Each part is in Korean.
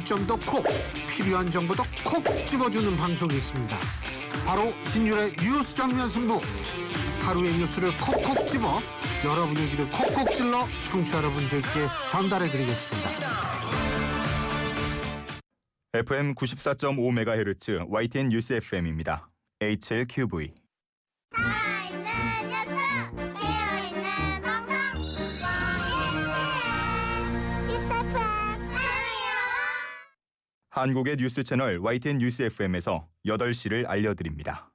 점도 콕, 필요한 정보도 콕 집어주는 방송이 있습니다. 바로 신율의 뉴스 정면 승부. 하루의 뉴스를 콕콕 집어 여러분의 귀를 콕콕 찔러 청취자 여러분들께 전달해드리겠습니다. FM 94.5MHz YTN 뉴스 FM입니다. HLQV. 살아있는 뉴스, 깨어있는 방송, YTN 뉴스 FM 사랑해요. 한국의 뉴스 채널 YTN 뉴스 FM에서 8시를 알려드립니다.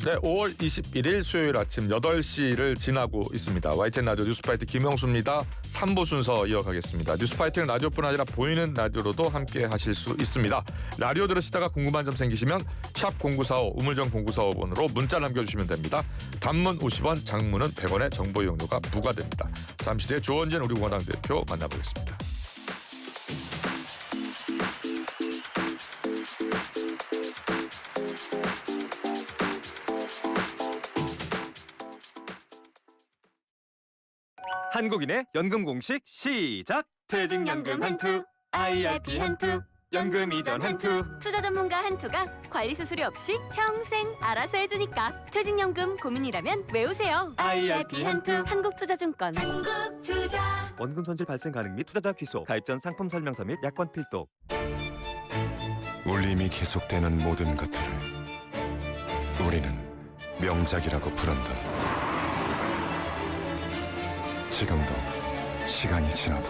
네, 5월 21일 수요일 아침 8시를 지나고 있습니다. YTN 라디오 뉴스파이트 김영수입니다. 3부 순서 이어가겠습니다. 뉴스파이트는 라디오뿐 아니라 보이는 라디오로도 함께 하실 수 있습니다. 라디오 들으시다가 궁금한 점 생기시면 샵 0945 우물정 0945번으로 문자 남겨주시면 됩니다. 단문 50원, 장문은 100원의 정보 이용료가 부과됩니다. 잠시 뒤에 조원진 우리 공화당 대표 만나보겠습니다. 한국인의 연금 공식 시작. 퇴직연금 한투, IRP 한투, 연금 이전 한투. 투자 전문가 한투가 관리 수수료 없이 평생 알아서 해주니까 퇴직연금 고민이라면 외우세요. IRP 한투, 한국투자증권. 한국투자. 원금 손실 발생 가능 및 투자자 귀속. 가입 전 상품 설명서 및 약관 필독. 울림이 계속되는 모든 것들을 우리는 명작이라고 부른다. 지금도 시간이 지나도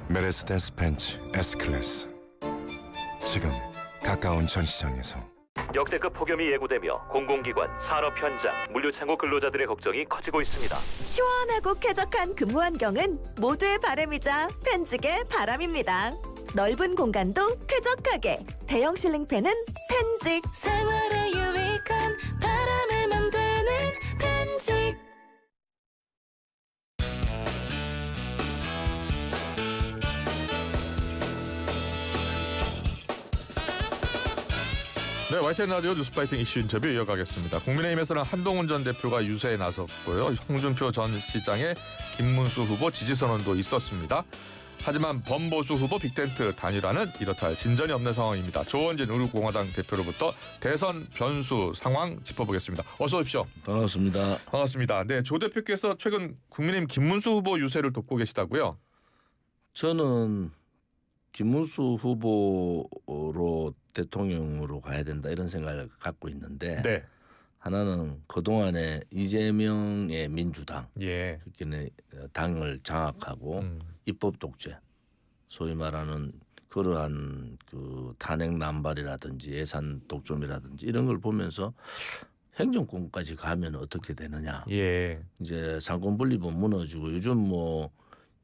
메르세데스 벤츠 S클래스 지금 가까운 전시장에서. 역대급 폭염이 예고되며 공공기관, 산업 현장, 물류창고 근로자들의 걱정이 커지고 있습니다. 시원하고 쾌적한 근무 환경은 모두의 바람이자 펜직의 바람입니다. 넓은 공간도 쾌적하게 대형 실링팬은 펜직. 생활에 유익한 바람을 만드는 펜직. 네, YTN 라디오 뉴스파이팅 이슈 인터뷰 이어가겠습니다. 국민의힘에서는 한동훈 전 대표가 유세에 나섰고요. 홍준표 전 시장의 김문수 후보 지지 선언도 있었습니다. 하지만 범보수 후보 빅텐트 단일화는 이렇다 할 진전이 없는 상황입니다. 조원진 우리공화당 대표로부터 대선 변수 상황 짚어보겠습니다. 어서 오십시오. 반갑습니다. 반갑습니다. 네, 조 대표께서 최근 국민의힘 김문수 후보 유세를 돕고 계시다고요? 저는 김문수 후보로 대통령으로 가야 된다 이런 생각을 갖고 있는데, 네. 하나는 그동안에 이재명의 민주당 예. 특히 당을 장악하고 입법 독재, 소위 말하는 그러한 그 탄핵 남발이라든지 예산 독점이라든지 이런 걸 보면서 행정권까지 가면 어떻게 되느냐. 예. 이제 상권분립은 무너지고 요즘 뭐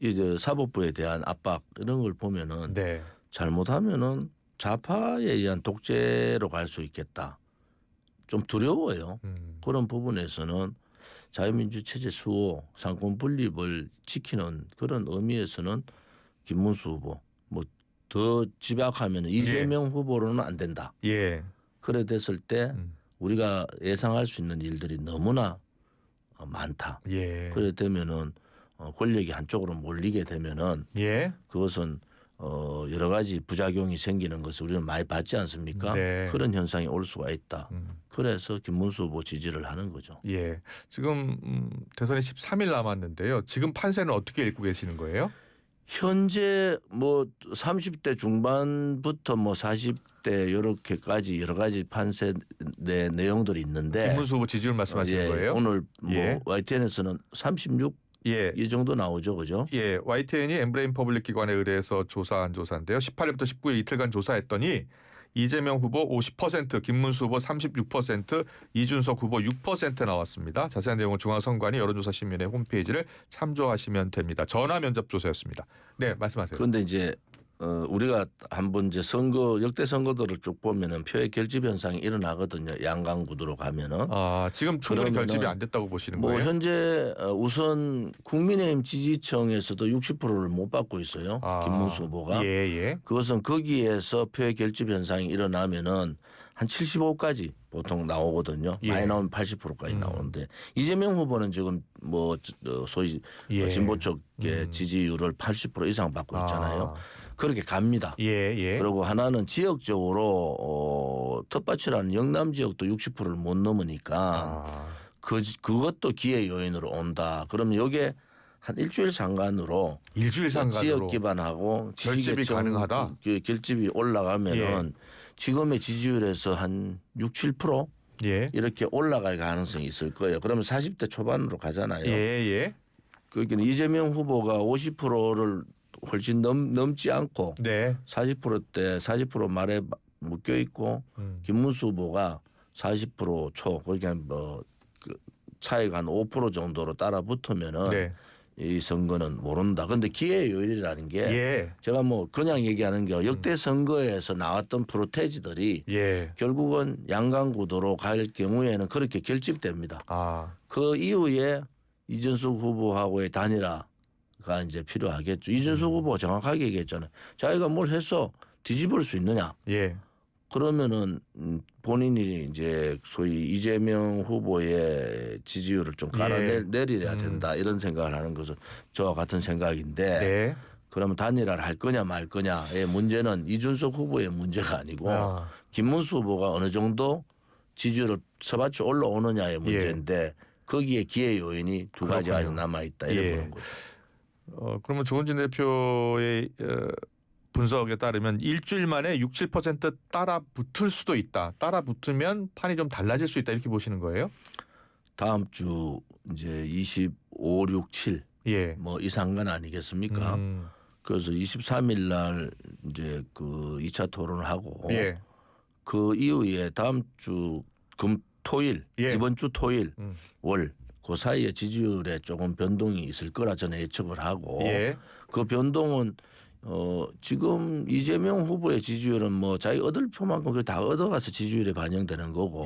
이제 사법부에 대한 압박 이런 걸 보면은 네. 잘못하면은 좌파에 의한 독재로 갈 수 있겠다. 좀 두려워요. 그런 부분에서는 자유민주 체제 수호, 상권 분립을 지키는 그런 의미에서는 김문수 후보, 뭐 더 집약하면 이재명 후보로는 안 된다. 예. 그래 됐을 때 우리가 예상할 수 있는 일들이 너무나 많다. 예. 그래 되면은 권력이 한쪽으로 몰리게 되면은 예. 그것은 여러 가지 부작용이 생기는 것을 우리는 많이 봤지 않습니까? 네. 그런 현상이 올 수가 있다. 그래서 김문수 후보 지지를 하는 거죠. 예. 지금 대선이 13일 남았는데요. 지금 판세는 어떻게 읽고 계시는 거예요? 현재 뭐 30대 중반부터 뭐 40대 이렇게까지 여러 가지 판세 내 내용들이 있는데, 김문수 후보 지지율 말씀하시는 거예요? 오늘 뭐 예. YTN에서는 36 예. 이 정도 나오죠, 그죠? 예, YTN이 엠브레인 퍼블릭 기관에 의뢰해서 조사한 조사인데요. 18일부터 19일 이틀간 조사했더니 이재명 후보 50%, 김문수 후보 36%, 이준석 후보 6% 나왔습니다. 자세한 내용은 중앙선관위 여론조사시민회 홈페이지를 참조하시면 됩니다. 전화 면접 조사였습니다. 네, 말씀하세요. 그런데 이제 우리가 한번 이제 선거 역대 선거들을 쭉 보면은 표의 결집 현상이 일어나거든요. 양강 구도로 가면은. 지금 충분히 그러면은 결집이 안 됐다고 보시는 뭐 거예요? 현재 우선 국민의힘 지지층에서도 60%를 못 받고 있어요. 김문수 후보가. 예. 그것은 거기에서 표의 결집 현상이 일어나면은 한 75까지 보통 나오거든요. 예. 많이 나오면 80%까지 나오는데 이재명 후보는 지금 뭐 소위 예. 진보 쪽의 지지율을 80% 이상 받고 있잖아요. 그렇게 갑니다. 예. 그리고 하나는 지역적으로 텃밭이라는 영남 지역도 60%를 못 넘으니까 그것도 기회 요인으로 온다. 그러면 이게 한 일주일 상간으로 일주일 상간으로 지역 기반하고 결집이 가능하다. 결집이 올라가면은 지금의 지지율에서 한 6, 7% 예. 이렇게 올라갈 가능성이 있을 거예요. 그러면 40대 초반으로 가잖아요. 예. 그러니까 이재명 후보가 50%를 훨씬 넘지 않고 네. 40%대 40% 말에 묶여 있고 김문수 후보가 40% 초 그러니까 뭐 그 차이가 한 5% 정도로 따라 붙으면은 네. 이 선거는 모른다. 그런데 기회 요일이라는 게 예. 제가 뭐 그냥 얘기하는 게 역대 선거에서 나왔던 프로테지들이 예. 결국은 양강 구도로 갈 경우에는 그렇게 결집됩니다. 그 이후에 이준석 후보하고의 단일화가 이제 필요하겠죠. 이준석 후보가 정확하게 얘기했잖아요. 자기가 뭘 해서 뒤집을 수 있느냐. 예. 그러면은 본인이 이제 소위 이재명 후보의 지지율을 좀 깔아내려야 된다 이런 생각을 하는 것은 저와 같은 생각인데 네. 그러면 단일화를 할 거냐 말 거냐의 문제는 이준석 후보의 문제가 아니고 김문수 후보가 어느 정도 지지율을 서받쳐 올라오느냐의 문제인데 거기에 기회 요인이 두 가지가 아직 남아 있다 이렇게 보는 거죠. 그러면 조은진 대표의 분석에 따르면 일주일 만에 6, 7% 따라 붙을 수도 있다. 따라 붙으면 판이 좀 달라질 수 있다 이렇게 보시는 거예요? 다음 주 이제 25, 6, 7 뭐 이 상관 아니겠습니까? 그래서 23일 날 이제 그 2차 토론을 하고 그 이후에 다음 주 토일 이번 주 토일 월 그 사이에 지지율에 조금 변동이 있을 거라 저는 예측을 하고 그 변동은 지금 이재명 후보의 지지율은 뭐 자기 얻을 표만큼 그걸 다 얻어가서 지지율에 반영되는 거고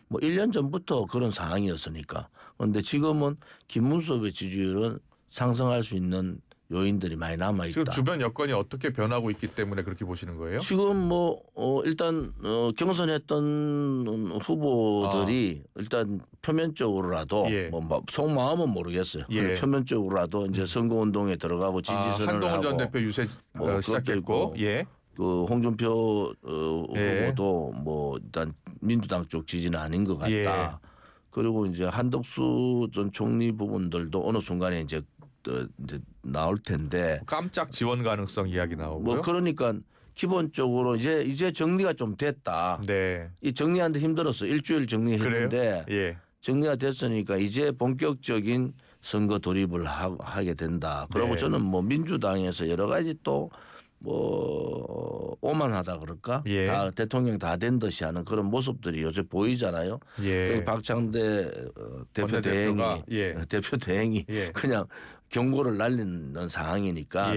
뭐 1년 전부터 그런 상황이었으니까. 그런데 지금은 김문수 후보의 지지율은 상승할 수 있는 요인들이 많이 남아 있다. 지금 주변 여건이 어떻게 변하고 있기 때문에 그렇게 보시는 거예요? 지금 뭐 일단 경선했던 후보들이 일단 표면적으로라도 뭐 속마음은 모르겠어요. 표면적으로라도 이제 선거운동에 들어가고 지지선을 한동훈 하고 전 대표 유세 시작했고 그 홍준표 후보도 뭐 일단 민주당 쪽 지지는 아닌 것 같다. 그리고 이제 한덕수 전 총리 부분들도 어느 순간에 이제 나올 텐데 깜짝 지원 가능성 이야기 나오고요. 뭐 그러니까 기본적으로 이제 정리가 좀 됐다. 이 정리하는데 힘들었어. 일주일 정리했는데 정리가 됐으니까 이제 본격적인 선거 돌입을 하게 된다. 그리고 저는 뭐 민주당에서 여러 가지 또 뭐 오만하다 그럴까? 다 대통령 다 된 듯이 하는 그런 모습들이 요새 보이잖아요. 그리고 박창대 대표 대행이 그냥 경고를 날리는 상황이니까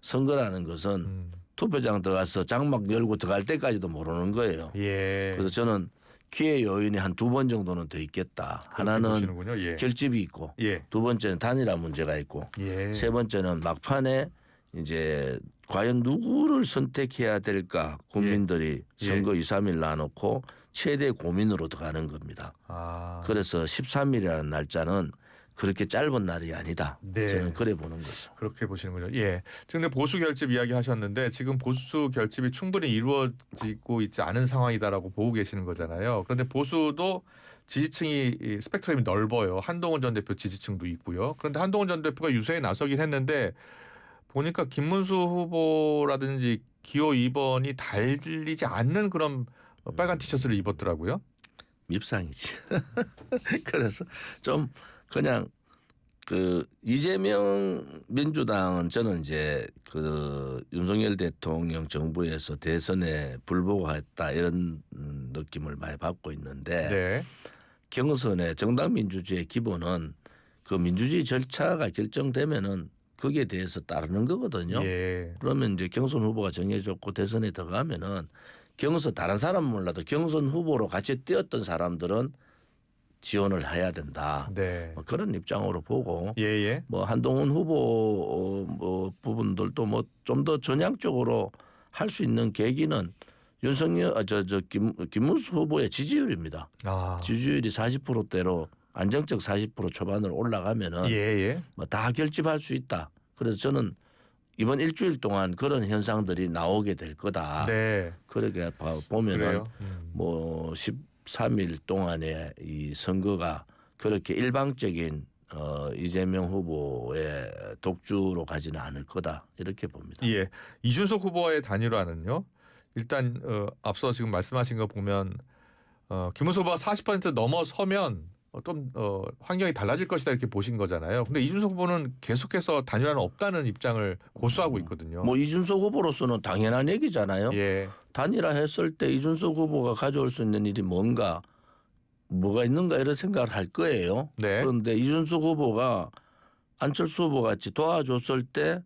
선거라는 것은 투표장 들어가서 장막 열고 들어갈 때까지도 모르는 거예요. 그래서 저는 기회 요인이 한 2번 정도는 더 있겠다. 하나는 결집이 있고 두 번째는 단일화 문제가 있고 세 번째는 막판에 이제 과연 누구를 선택해야 될까 국민들이 선거 2, 3일 놔놓고 최대 고민으로 들어가는 겁니다. 그래서 13일이라는 날짜는 그렇게 짧은 날이 아니다. 저는 그래 보는 거죠. 그렇게 보시는군요. 지금 보수 결집 이야기 하셨는데 지금 보수 결집이 충분히 이루어지고 있지 않은 상황이다라고 보고 계시는 거잖아요. 그런데 보수도 지지층이 스펙트럼이 넓어요. 한동훈 전 대표 지지층도 있고요. 그런데 한동훈 전 대표가 유세에 나서긴 했는데 보니까 김문수 후보라든지 기호 2번이 달리지 않는 그런 빨간 티셔츠를 입었더라고요. 밉상이지. 그래서 좀 그냥 그 이재명 민주당은 저는 이제 그 윤석열 대통령 정부에서 대선에 불복했다 이런 느낌을 많이 받고 있는데 경선의 정당 민주주의의 기본은 그 민주주의 절차가 결정되면은 거기에 대해서 따르는 거거든요. 예. 그러면 이제 경선 후보가 정해졌고 대선에 들어가면은 경선 다른 사람은 몰라도 경선 후보로 같이 뛰었던 사람들은 지원을 해야 된다. 네. 뭐 그런 입장으로 보고 예예. 뭐 한동훈 후보 뭐 부분들도 뭐 좀 더 전향적으로 할 수 있는 계기는 윤석열 김문수 후보의 지지율입니다. 아. 지지율이 40%대로 안정적 40% 초반으로 올라가면은 예예. 뭐 다 결집할 수 있다. 그래서 저는 이번 일주일 동안 그런 현상들이 나오게 될 거다. 네. 그렇게 보면은 그래요. 뭐 13일 동안의 이 선거가 그렇게 일방적인 이재명 후보의 독주로 가지는 않을 거다 이렇게 봅니다. 예. 이준석 후보의 단일화는요. 일단 앞서 지금 말씀하신 거 보면 김문수 후보가 40% 넘어서면 좀 환경이 달라질 것이다 이렇게 보신 거잖아요. 근데 이준석 후보는 계속해서 단일화는 없다는 입장을 고수하고 있거든요. 뭐 이준석 후보로서는 당연한 얘기잖아요. 예. 단일화했을 때 이준석 후보가 가져올 수 있는 일이 뭐가 있는가 이런 생각을 할 거예요. 네. 그런데 이준석 후보가 안철수 후보 같이 도와줬을 때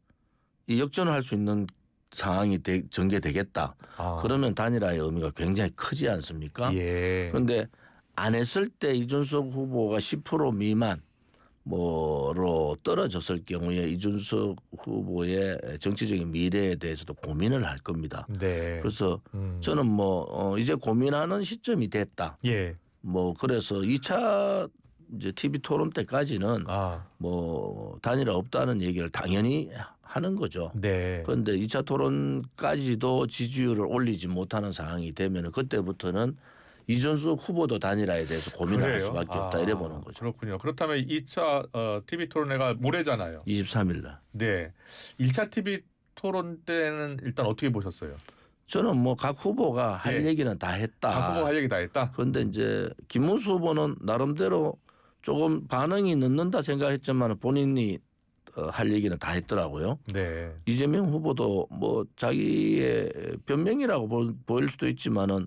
이 역전을 할 수 있는 상황이 전개되겠다. 아. 그러면 단일화의 의미가 굉장히 크지 않습니까? 예. 그런데 안 했을 때 이준석 후보가 10% 미만 뭐로 떨어졌을 경우에 이준석 후보의 정치적인 미래에 대해서도 고민을 할 겁니다. 네. 그래서 저는 뭐 이제 고민하는 시점이 됐다. 예. 뭐 그래서 2차 이제 TV 토론 때까지는 아. 뭐 단일화 없다는 얘기를 당연히 하는 거죠. 네. 그런데 2차 토론까지도 지지율을 올리지 못하는 상황이 되면 그때부터는 이준석 후보도 단일화에 대해서 고민을 할 그래요? 수밖에 없다 이래 보는 거죠. 그렇군요. 그렇다면 2차 TV 토론회가 모레잖아요. 23일 날. 네. 1차 TV 토론 때는 일단 어떻게 보셨어요? 저는 뭐 각 후보가 할 예. 얘기는 다 했다. 각 후보 할 얘기 다 했다. 그런데 이제 김문수 후보는 나름대로 조금 반응이 늦는다 생각했지만 본인이 할 얘기는 다 했더라고요. 네. 이재명 후보도 뭐 자기의 변명이라고 보일 수도 있지만은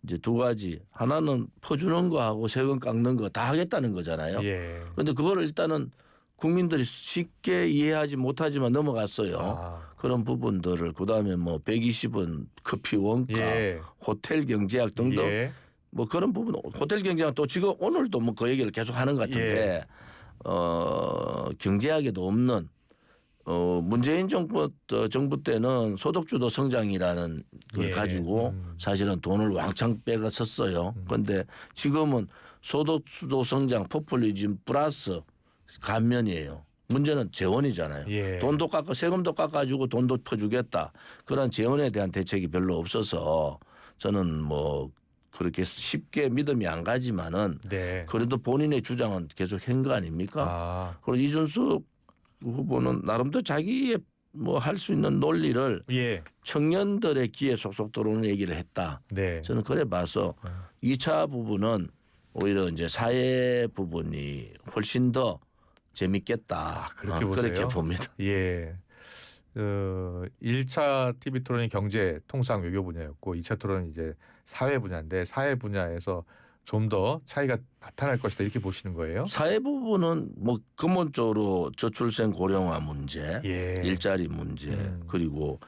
이제 두 가지 하나는 퍼주는 거하고 세금 깎는 거 다 하겠다는 거잖아요. 예. 그런데 그거를 일단은 국민들이 쉽게 이해하지 못하지만 넘어갔어요. 아. 그런 부분들을 그다음에 뭐 120원 커피 원가, 예. 호텔 경제학 등등 예. 뭐 그런 부분 호텔 경제학 또 지금 오늘도 뭐 그 얘기를 계속 하는 것 같은데 경제학에도 없는 문재인 정부 때는 소득주도 성장이라는 걸 예. 가지고 사실은 돈을 왕창 빼가 썼어요. 그런데 지금은 소득주도 성장 포퓰리즘 플러스 감면이에요. 문제는 재원이잖아요. 예. 돈도 깎아 세금도 깎아주고 돈도 퍼주겠다. 그런 재원에 대한 대책이 별로 없어서 저는 뭐 그렇게 쉽게 믿음이 안 가지만은 네. 그래도 본인의 주장은 계속 한 거 아닙니까? 아. 그리고 이준석 후보는 나름대로 자기의 뭐 할 수 있는 논리를 예. 청년들의 귀에 속속 들어오는 얘기를 했다. 네. 저는 그래 봐서 2차 부분은 오히려 이제 사회 부분이 훨씬 더 재밌겠다. 그렇게 보세요? 그렇게 봅니다. 예. 1차 TV 토론이 경제, 통상, 외교 분야였고 2차 토론은 이제 사회 분야인데 사회 분야에서 좀 더 차이가 나타날 것이다 이렇게 보시는 거예요? 사회 부분은 뭐 근본적으로 저출생 고령화 문제, 예. 일자리 문제, 그리고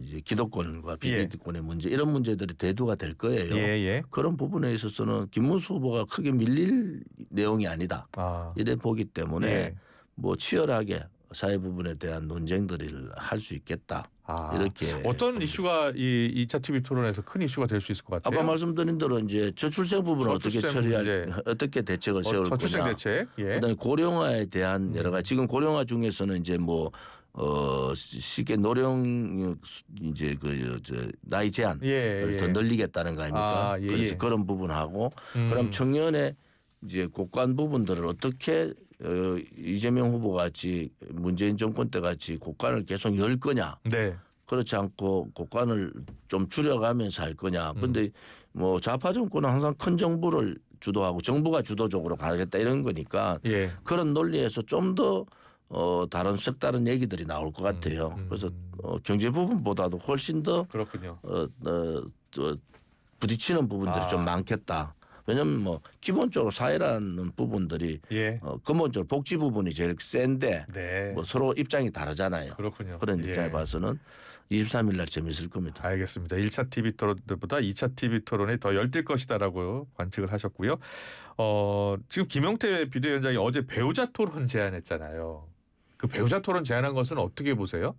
이제 기득권과 비기득권의 문제 이런 문제들이 대두가 될 거예요. 예. 그런 부분에 있어서는 김문수 후보가 크게 밀릴 내용이 아니다. 아. 이래 보기 때문에 예. 뭐 치열하게 사회 부분에 대한 논쟁들을 할 수 있겠다. 아. 이렇게 어떤 봅니다. 이슈가 이 2차 TV 토론에서 큰 이슈가 될 수 있을 것 같아요? 아까 말씀드린 대로 이제 저출생 부분을 어떻게 저출생 처리할 문제. 어떻게 대책을 세울 저출생 거냐. 대책. 예. 그다음에 고령화에 대한 여러 가지 지금 고령화 중에서는 이제 뭐 쉽게 노령 이제 나이 제한 예. 더 늘리겠다는 거 아닙니까? 아, 예, 그래서 예. 그런 부분하고 그럼 청년의 이제 고관 부분들을 어떻게 이재명 후보 같이 문재인 정권 때 같이 고관을 계속 열 거냐? 네. 그렇지 않고 고관을 좀 줄여가면서 할 거냐? 근데 뭐 좌파 정권은 항상 큰 정부를 주도하고 정부가 주도적으로 가겠다 이런 거니까 예. 그런 논리에서 좀 더 다른 색다른 얘기들이 나올 것 같아요. 그래서 경제 부분보다도 훨씬 더 그렇군요. 부딪히는 부분들이 아. 좀 많겠다. 왜냐면 뭐 기본적으로 사회라는 부분들이 예. 근본적으로 복지 부분이 제일 센데 네. 뭐 서로 입장이 다르잖아요. 그렇군요. 그런 예. 입장에 봐서는 23일 날 재밌을 겁니다. 알겠습니다. 1차 TV 토론보다 2차 TV 토론이 더 열릴 것이다라고 관측을 하셨고요. 지금 김용태 비대위원장이 어제 배우자 토론 제안했잖아요. 그 배우자 토론 제안한 것은 어떻게 보세요?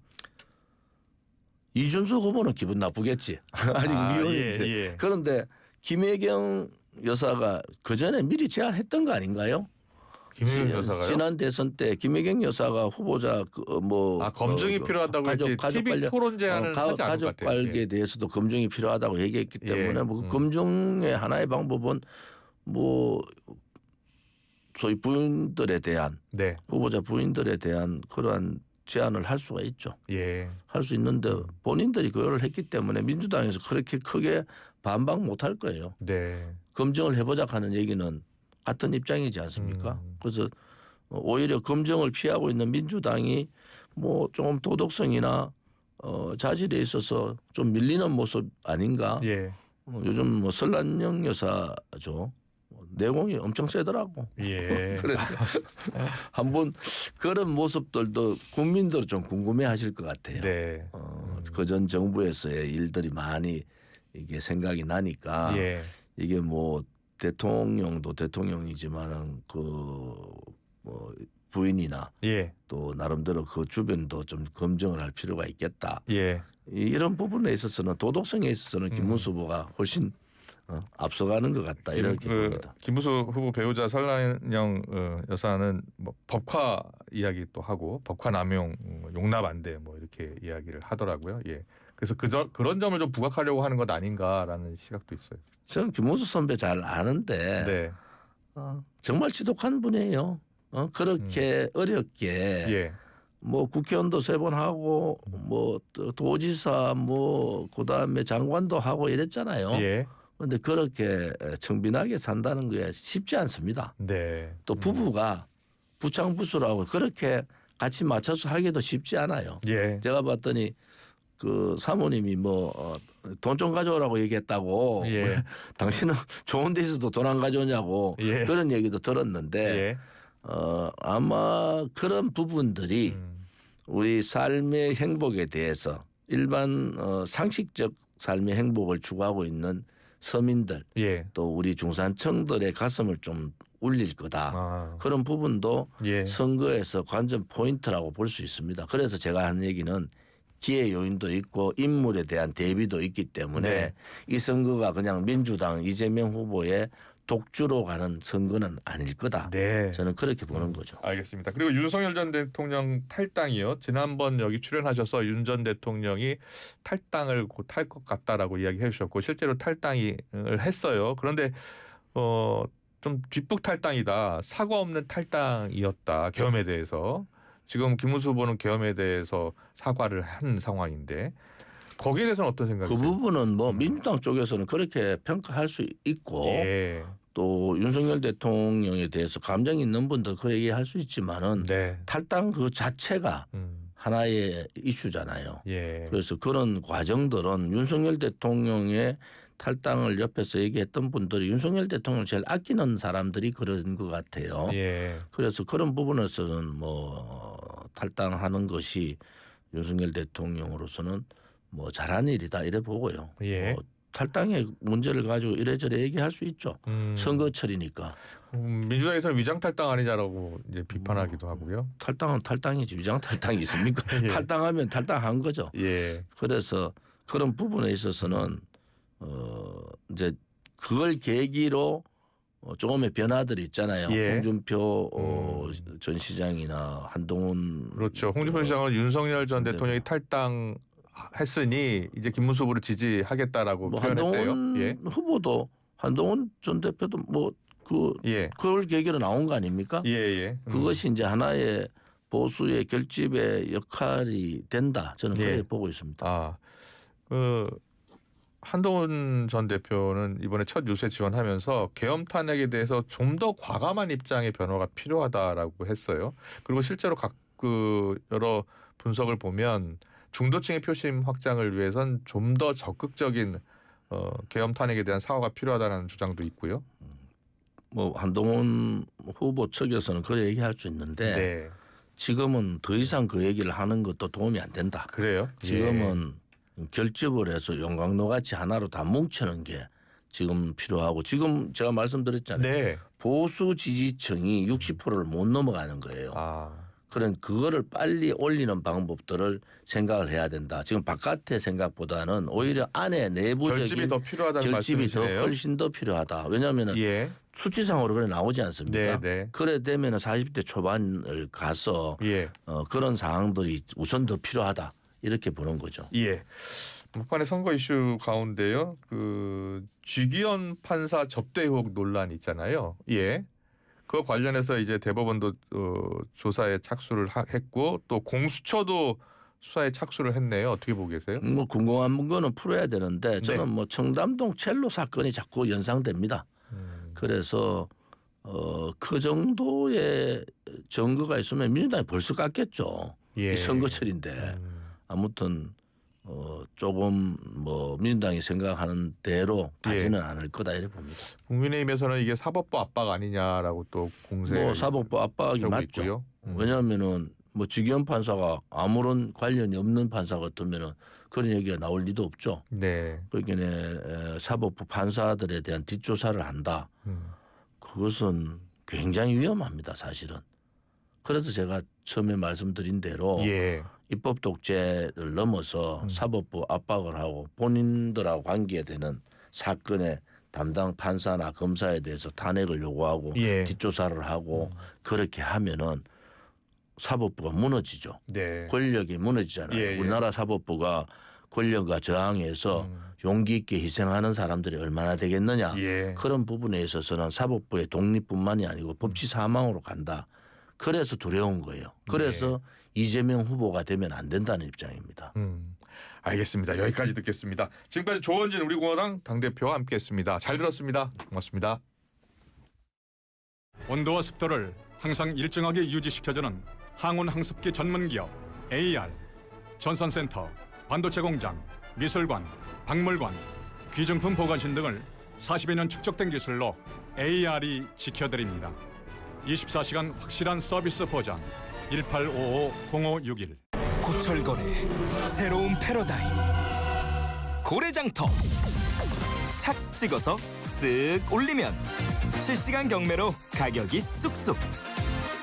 이준석 후보는 기분 나쁘겠지. 아직 미혼인데. 예. 그런데 김혜경 여사가 그 전에 미리 제안했던 거 아닌가요? 김혜경 여사가요? 지난 대선 때 김혜경 여사가 후보자 검증이 필요하다고 했지 TV 토론 제안은 하지 않은 것 가족 같아요. 관계에 대해서도 검증이 필요하다고 얘기했기 때문에 예. 뭐 검증의 하나의 방법은 뭐 소위 부인들에 대한 네. 후보자 부인들에 대한 그러한 제안을 할 수가 있죠. 예. 할 수 있는데 본인들이 그걸 했기 때문에 민주당에서 그렇게 크게 반박 못 할 거예요. 네. 검증을 해보자 하는 얘기는 같은 입장이지 않습니까? 그래서 오히려 검증을 피하고 있는 민주당이 뭐 좀 도덕성이나 자질에 있어서 좀 밀리는 모습 아닌가? 예. 요즘 뭐 설란영 여사죠. 내공이 엄청 세더라고. 예. 그래서 한번 그런 모습들도 국민들은 좀 궁금해하실 것 같아요. 네. 그전 정부에서의 일들이 많이 이게 생각이 나니까 예. 이게 뭐 대통령도 대통령이지만은 뭐 부인이나 예. 또 나름대로 그 주변도 좀 검증을 할 필요가 있겠다. 예. 이런 부분에 있어서는 도덕성에 있어서는 김문수 후보가 훨씬 앞서가는 것 같다 이렇게 봅니다. 김문수 후보 배우자 설란영 여사는 뭐 법화 이야기 또 하고 법화 남용 용납 안 돼 뭐 이렇게 이야기를 하더라고요. 예. 그래서 그런 점을 좀 부각하려고 하는 것 아닌가라는 시각도 있어요. 저는 김문수 선배 잘 아는데 네. 정말 지독한 분이에요. 그렇게 어렵게 예. 뭐 국회의원도 3번 하고 뭐 도지사 뭐 그다음에 장관도 하고 이랬잖아요. 예. 그런데 그렇게 청빈하게 산다는 게 쉽지 않습니다. 네. 또 부부가 부창부수라고 그렇게 같이 맞춰서 하기도 쉽지 않아요. 예. 제가 봤더니 그 사모님이 뭐 돈 좀 가져오라고 얘기했다고 예. 왜 당신은 좋은 데서도 돈 안 가져오냐고 예. 그런 얘기도 들었는데 예. 아마 그런 부분들이 우리 삶의 행복에 대해서 일반 상식적 삶의 행복을 추구하고 있는 서민들 예. 또 우리 중산층들의 가슴을 좀 울릴 거다. 그런 부분도 예. 선거에서 관전 포인트라고 볼 수 있습니다. 그래서 제가 하는 얘기는 기회 요인도 있고 인물에 대한 대비도 있기 때문에 네. 이 선거가 그냥 민주당 이재명 후보의 독주로 가는 선거는 아닐 거다. 네. 저는 그렇게 보는 거죠. 알겠습니다. 그리고 윤석열 전 대통령 탈당이요. 지난번 여기 출연하셔서 윤 전 대통령이 탈당을 곧 할 것 같다라고 이야기해 주셨고 실제로 탈당을 했어요. 그런데 좀 뒷북 탈당이다. 사과 없는 탈당이었다. 계엄에 대해서. 지금 김문수 후보는 계엄에 대해서 사과를 한 상황인데 거기에 대해서는 어떤 생각이세요? 그 부분은 뭐 민주당 쪽에서는 그렇게 평가할 수 있고 예. 또 윤석열 대통령에 대해서 감정이 있는 분도 그 얘기할 수 있지만은 네. 탈당 그 자체가 하나의 이슈잖아요. 예. 그래서 그런 과정들은 윤석열 대통령의 탈당을 옆에서 얘기했던 분들이 윤석열 대통령을 제일 아끼는 사람들이 그런 것 같아요. 예. 그래서 그런 부분에서는 뭐 탈당하는 것이 윤석열 대통령으로서는 뭐 잘한 일이다 이래 보고요. 예. 뭐 탈당의 문제를 가지고 이래저래 얘기할 수 있죠. 선거철이니까. 민주당에서는 위장 탈당 아니냐라고 이제 비판하기도 하고요. 탈당은 탈당이지 위장 탈당이 있습니까? 예. 탈당하면 탈당한 거죠. 예. 그래서 그런 부분에 있어서는 이제 그걸 계기로 조금의 변화들이 있잖아요. 예. 홍준표 전 시장이나 한동훈 그렇죠. 홍준표 시장은 윤석열 전 대통령이 탈당했으니 이제 김문수 후보를 지지하겠다라고 뭐 표현했대요. 한동훈 예. 후보도 한동훈 전 대표도 뭐 예. 그걸 계기로 나온 거 아닙니까? 예, 예. 그것이 이제 하나의 보수의 결집의 역할이 된다. 저는 그렇게 예. 보고 있습니다. 아, 한동훈 전 대표는 이번에 첫 유세 지원하면서 계엄 탄핵에 대해서 좀 더 과감한 입장의 변화가 필요하다라고 했어요. 그리고 실제로 여러 분석을 보면 중도층의 표심 확장을 위해선 좀 더 적극적인 계엄 탄핵에 대한 사과가 필요하다는 주장도 있고요. 뭐 한동훈 후보 측에서는 그래 얘기할 수 있는데 네. 지금은 더 이상 그 얘기를 하는 것도 도움이 안 된다. 그래요? 지금은 결집을 해서 용광로 같이 하나로 다 뭉치는 게 지금 필요하고 지금 제가 말씀드렸잖아요. 네. 보수 지지층이 60%를 못 넘어가는 거예요. 아. 그런 그거를 빨리 올리는 방법들을 생각을 해야 된다. 지금 바깥의 생각보다는 오히려 안에 내부적인 결집이 더 필요하다는 결집이 더 말씀이시네요. 훨씬 더 필요하다. 왜냐하면 예. 수치상으로 그래 나오지 않습니까? 네, 네. 그래 되면 40대 초반을 가서 예. 그런 상황들이 우선 더 필요하다. 이렇게 보는 거죠. 예. 막판의 선거 이슈 가운데요. 그 쥐기현 판사 접대 의혹 논란 있잖아요. 예. 그 관련해서 이제 대법원도 조사에 착수를 했고 또 공수처도 수사에 착수를 했네요. 어떻게 보고 계세요? 뭐 궁금한 거는 풀어야 되는데 저는 네. 뭐 청담동 첼로 사건이 자꾸 연상됩니다. 그래서 그 정도의 증거가 있으면 민주당이 벌써 깠겠죠. 예. 이 선거철인데 아무튼 조금 뭐 민주당이 생각하는 대로 가지는 않을 거다 이렇게 봅니다. 국민의힘에서는 이게 사법부 압박 아니냐라고 또 공세. 뭐 사법부 압박이 하고 맞죠. 있고요. 왜냐하면은 뭐 지기현 판사가 아무런 관련이 없는 판사 같으면은 그런 얘기가 나올 리도 없죠. 네. 그러니까 사법부 판사들에 대한 뒷조사를 한다. 그것은 굉장히 위험합니다, 사실은. 그래서 제가 처음에 말씀드린 대로 예. 입법 독재를 넘어서 사법부 압박을 하고 본인들하고 관계되는 사건의 담당 판사나 검사에 대해서 탄핵을 요구하고 예. 뒷조사를 하고 그렇게 하면은 사법부가 무너지죠. 네. 권력이 무너지잖아요. 예, 예. 우리나라 사법부가 권력과 저항해서 용기 있게 희생하는 사람들이 얼마나 되겠느냐. 예. 그런 부분에 있어서는 사법부의 독립뿐만이 아니고 법치 사망으로 간다. 그래서 두려운 거예요. 그래서 이재명 후보가 되면 안 된다는 입장입니다. 알겠습니다. 여기까지 듣겠습니다. 지금까지 조원진 우리공화당 당대표와 함께했습니다. 잘 들었습니다. 고맙습니다. 온도와 습도를 항상 일정하게 유지시켜주는 항온 항습기 전문기업 AR, 전산센터, 반도체 공장, 미술관, 박물관, 귀중품 보관실 등을 40여 년 축적된 기술로 AR이 지켜드립니다. 24시간 확실한 서비스 보장 1855-0561 고철거래 새로운 패러다임 고래장터 착 찍어서 쓱 올리면 실시간 경매로 가격이 쑥쑥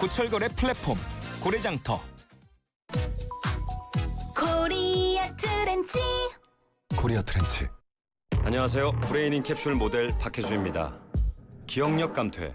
고철거래 플랫폼 고래장터 코리아 트렌치. 코리아 트렌치. 안녕하세요. 브레이닝 캡슐 모델 박혜주입니다. 기억력 감퇴,